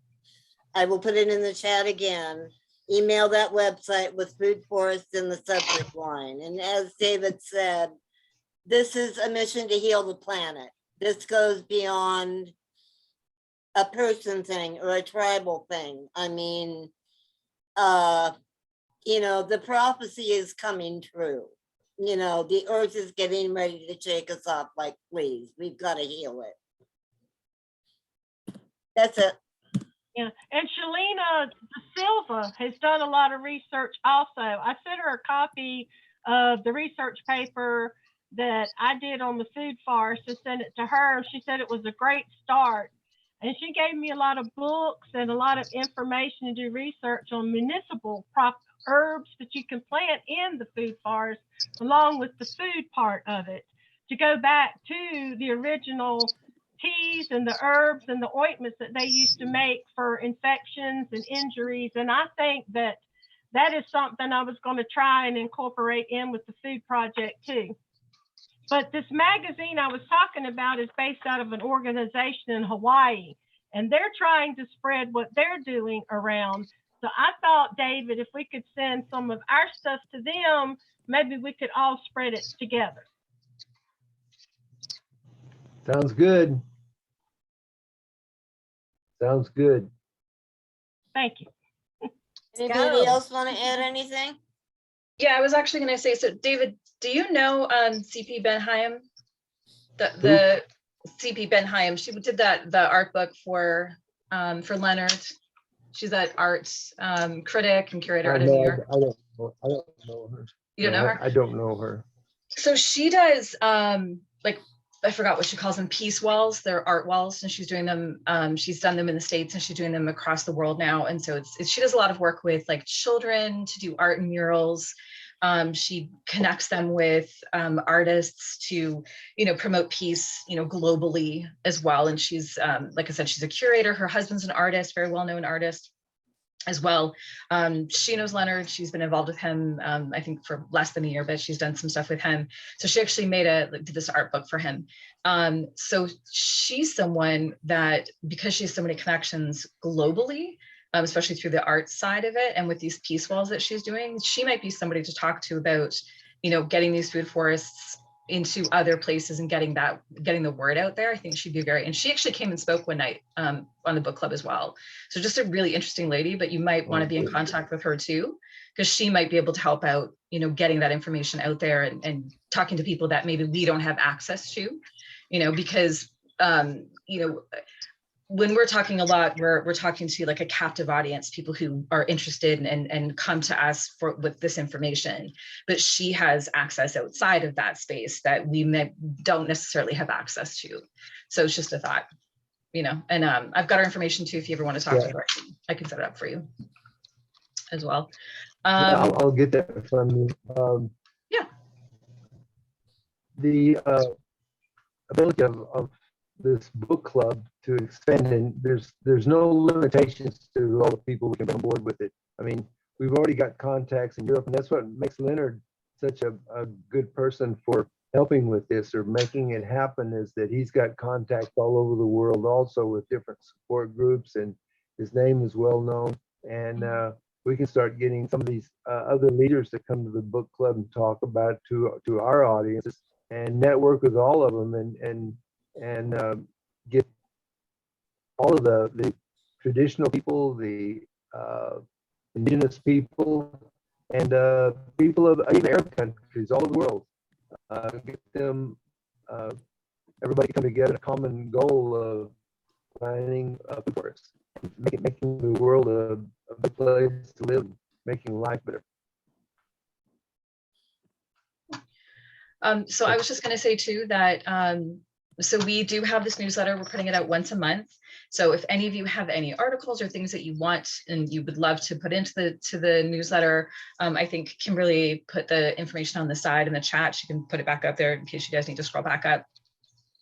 I will put it in the chat again. Email that website with food forest in the subject line. And as David said, this is a mission to heal the planet. This goes beyond a person thing or a tribal thing. I mean, the prophecy is coming true. The earth is getting ready to shake us off like fleas. We've got to heal it. That's it. Yeah, and Shalina Silva has done a lot of research also. I sent her a copy of the research paper that I did on the food forest to send it to her. She said it was a great start. And she gave me a lot of books and a lot of information to do research on municipal herbs that you can plant in the food forest, along with the food part of it, to go back to the original teas and the herbs and the ointments that they used to make for infections and injuries. And I think that is something I was going to try and incorporate in with the food project too. But this magazine I was talking about is based out of an organization in Hawaii, and they're trying to spread what they're doing around. So I thought, David, if we could send some of our stuff to them, maybe we could all spread it together. Sounds good. Sounds good. Thank you. Anybody go. else want to add anything? Yeah, I was actually going to say, so David, do you know CP Benheim? The CP Benheim, she did the art book for Leonard. She's that art critic and curator out of New York. I don't know her. You don't know her? I don't know her. So she does like, I forgot what she calls them, peace walls. They're art walls, and she's doing them. She's done them in the States, and she's doing them across the world now. And so she does a lot of work with like children to do art and murals. She connects them with artists to, promote peace, globally as well. And she's, like I said, she's a curator. Her husband's an artist, very well-known artist as well. She knows Leonard. She's been involved with him, I think for less than a year, but she's done some stuff with him. So she actually did this art book for him. So she's someone that, because she has so many connections globally, especially through the art side of it, and with these peace walls that she's doing, she might be somebody to talk to about, getting these food forests into other places and getting the word out there. I think she'd be and she actually came and spoke one night on the book club as well. So just a really interesting lady, but you might want to be in contact with her too, because she might be able to help out, you know, getting that information out there and talking to people that maybe we don't have access to, you know, because, you know, when we're talking a lot, we're talking to like a captive audience, people who are interested and come to us with this information, but she has access outside of that space that we don't necessarily have access to. So it's just a thought, you know, and I've got her information too. If you ever want to talk to her, I can set it up for you as well. I'll get that from you. Yeah. The ability of this book club to expand, and there's no limitations to all the people who can be on board with it. I mean, we've already got contacts in Europe, and that's what makes Leonard such a good person for helping with this or making it happen, is that he's got contacts all over the world also with different support groups, and his name is well known. And we can start getting some of these other leaders to come to the book club and talk about it to our audiences and network with all of them and get all of the traditional people, the indigenous people, and people of even Arab countries all over the world. Get them, everybody come together in a common goal of planning food forests, making the world a good place to live, making life better. So I was just going to say too that so we do have this newsletter. We're putting it out once a month. So if any of you have any articles or things that you want and you would love to put into the newsletter, I think Kimberly put the information on the side in the chat. She can put it back up there in case you guys need to scroll back up.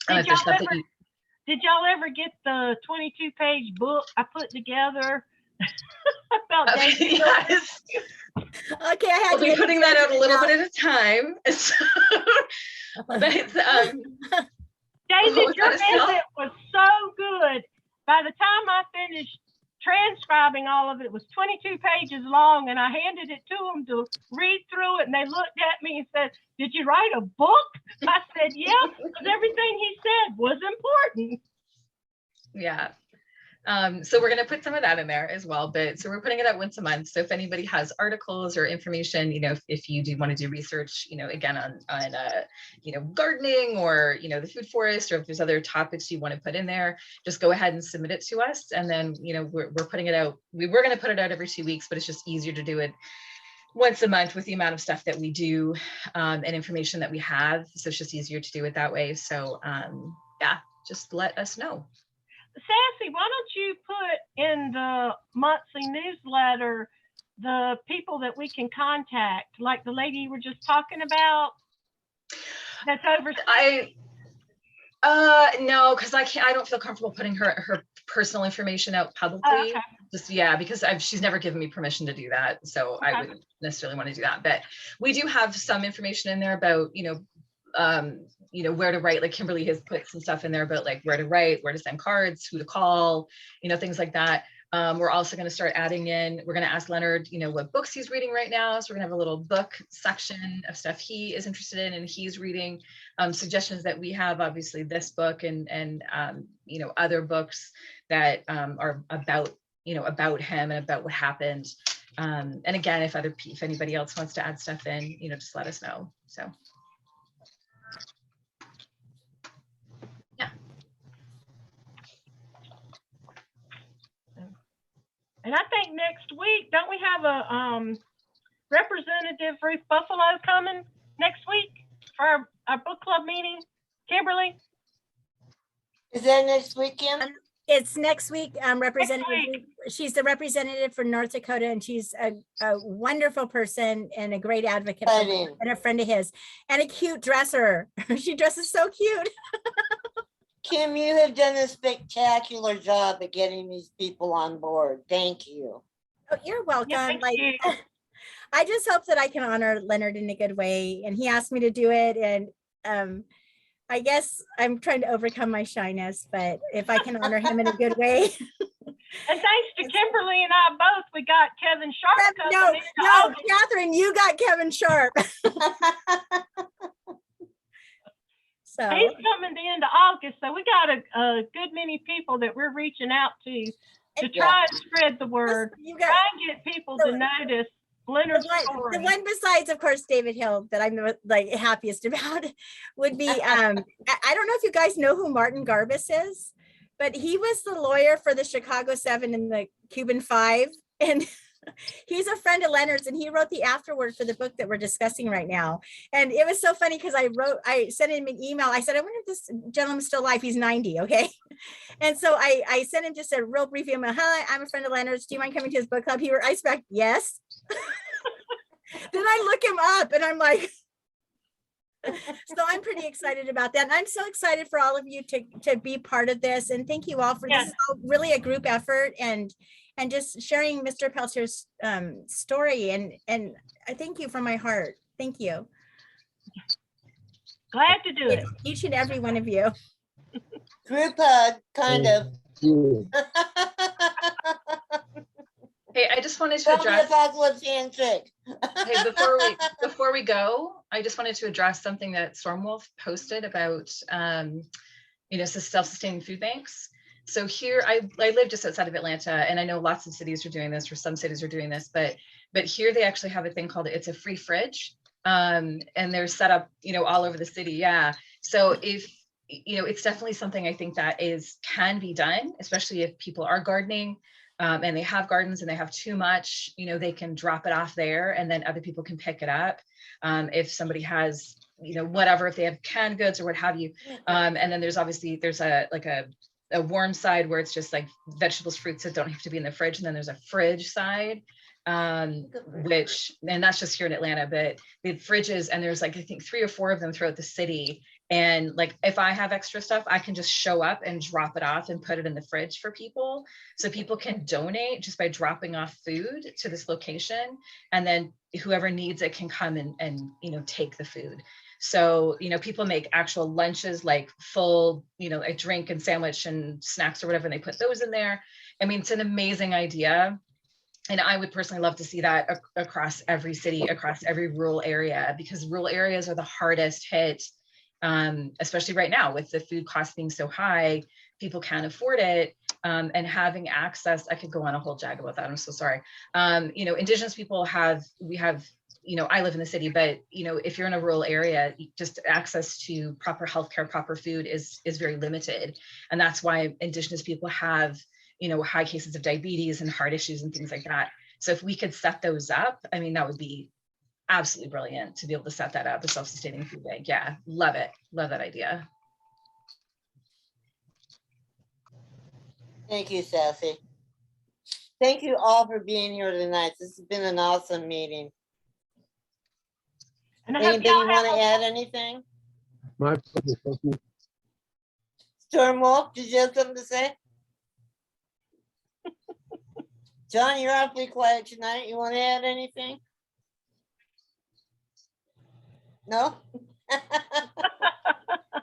Did y'all ever get the 22-page book I put together? About yes. Okay, I had to be putting that out a little bit at a time. But, Daisy, your visit was so good. By the time I finished transcribing all of it, it was 22 pages long, and I handed it to them to read through it, and they looked at me and said, "Did you write a book?" I said, "Yeah," because everything he said was important. Yeah. So we're going to put some of that in there as well, but so we're putting it out once a month. So if anybody has articles or information, you know, if you do want to do research, you know, again, on you know, gardening or, you know, the food forest, or if there's other topics you want to put in there, just go ahead and submit it to us. And then, you know, we're putting it out. We were going to put it out every 2 weeks, but it's just easier to do it once a month with the amount of stuff that we do and information that we have. So it's just easier to do it that way. So yeah, just let us know. Sassy, why don't you put in the monthly newsletter the people that we can contact, like the lady you were just talking about that's overseas? No, because I don't feel comfortable putting her personal information out publicly. Oh, okay. Just because she's never given me permission to do that, so okay. I wouldn't necessarily want to do that. But we do have some information in there about, you know, where to write. Like Kimberly has put some stuff in there about like where to write, where to send cards, who to call, you know, things like that. We're also going to start adding in, we're going to ask Leonard, you know, what books he's reading right now. So we're gonna have a little book section of stuff he is interested in and he's reading, suggestions that we have, obviously this book and you know, other books that are about, you know, about him and about what happened. And again, if anybody else wants to add stuff in, you know, just let us know. So. And I think next week, don't we have a Representative Ruth Buffalo coming next week for our book club meeting? Kimberly? Is that next weekend? It's next week. She's the representative for North Dakota, and she's a wonderful person and a great advocate and a friend of his, and a cute dresser. She dresses so cute. Kim, you have done a spectacular job at getting these people on board. Thank you. Oh, you're welcome. Yeah, I just hope that I can honor Leonard in a good way, and he asked me to do it, and I guess I'm trying to overcome my shyness, but if I can honor him in a good way. And thanks to Kimberly and I both, we got Kevin Sharp. No, Catherine, you got Kevin Sharp. So He's coming into August, so we got a good many people that we're reaching out to try and spread the word, you try got and get people to notice Leonard's the story. one besides, of course, David Hill that I'm like happiest about would be I don't know if you guys know who Martin Garbus is, but he was the lawyer for the Chicago 7 and the Cuban 5, and he's a friend of Leonard's, and he wrote the afterword for the book that we're discussing right now. And it was so funny because I sent him an email. I said, I wonder if this gentleman's still alive. He's 90, okay? And so I sent him just a real brief email. Hi, I'm a friend of Leonard's. Do you mind coming to his book club? I expect yes. Then I look him up and I'm like, so I'm pretty excited about that. And I'm so excited for all of you to be part of this. And thank you all for this. Really a group effort and just sharing Mr. Peltier's story. And I thank you from my heart. Thank you. Glad to do it. Each and every one of you. Group hug, kind of. Hey, I just wanted to Don't be address. apocalypse handshake. Hey, before we go, I just wanted to address something that Stormwolf posted about, self-sustaining food banks. So here, I live just outside of Atlanta, and I know lots of cities are doing this, or some cities are doing this, but here they actually have a thing called it's a free fridge, and they're set up, all over the city. Yeah. So if it's definitely something I think that can be done, especially if people are gardening. And they have gardens and they have too much, they can drop it off there and then other people can pick it up. If somebody has, whatever, if they have canned goods or what have you. And then there's a warm side where it's just like vegetables, fruits that don't have to be in the fridge. And then there's a fridge side, and that's just here in Atlanta, but the fridges, and there's I think 3 or 4 of them throughout the city. And if I have extra stuff, I can just show up and drop it off and put it in the fridge for people. So people can donate just by dropping off food to this location. And then whoever needs it can come and take the food. So, people make actual lunches, full, a drink and sandwich and snacks or whatever, and they put those in there. I mean, it's an amazing idea. And I would personally love to see that across every city, across every rural area, because rural areas are the hardest hit. Especially right now with the food costs being so high, people can't afford it, and having access. I could go on a whole jag about that. I'm so sorry. Indigenous people I live in the city, but if you're in a rural area, just access to proper healthcare, proper food is very limited, and that's why Indigenous people have high cases of diabetes and heart issues and things like that. So if we could set those up, I mean, that would be absolutely brilliant to be able to set that up, a self-sustaining food bank. Yeah, love it. Love that idea. Thank you, Sassy. Thank you all for being here tonight. This has been an awesome meeting. And Anybody want to add anything? My pleasure. Thank you. Stormwolf, did you have something to say? John, you're awfully quiet tonight. You want to add anything? No?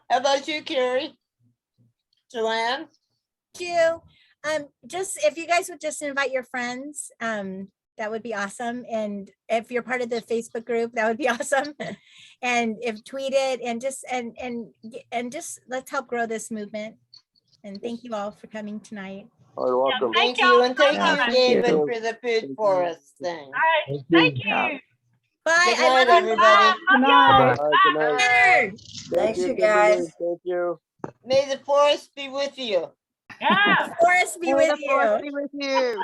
How about you, Carrie? Joanne? You just if you guys would just invite your friends, that would be awesome. And if you're part of the Facebook group, that would be awesome. And if tweet it and just let's help grow this movement. And thank you all for coming tonight. You're welcome. Thank you, and thank Yeah. you, David, for the food forest thing. All right, thank you. Bye. Good night, everybody. Good night. Good night. Leonard. Thanks, you Kimberly. guys. Thank you. May the forest be with you. Yeah. Forest be with you. Be with you.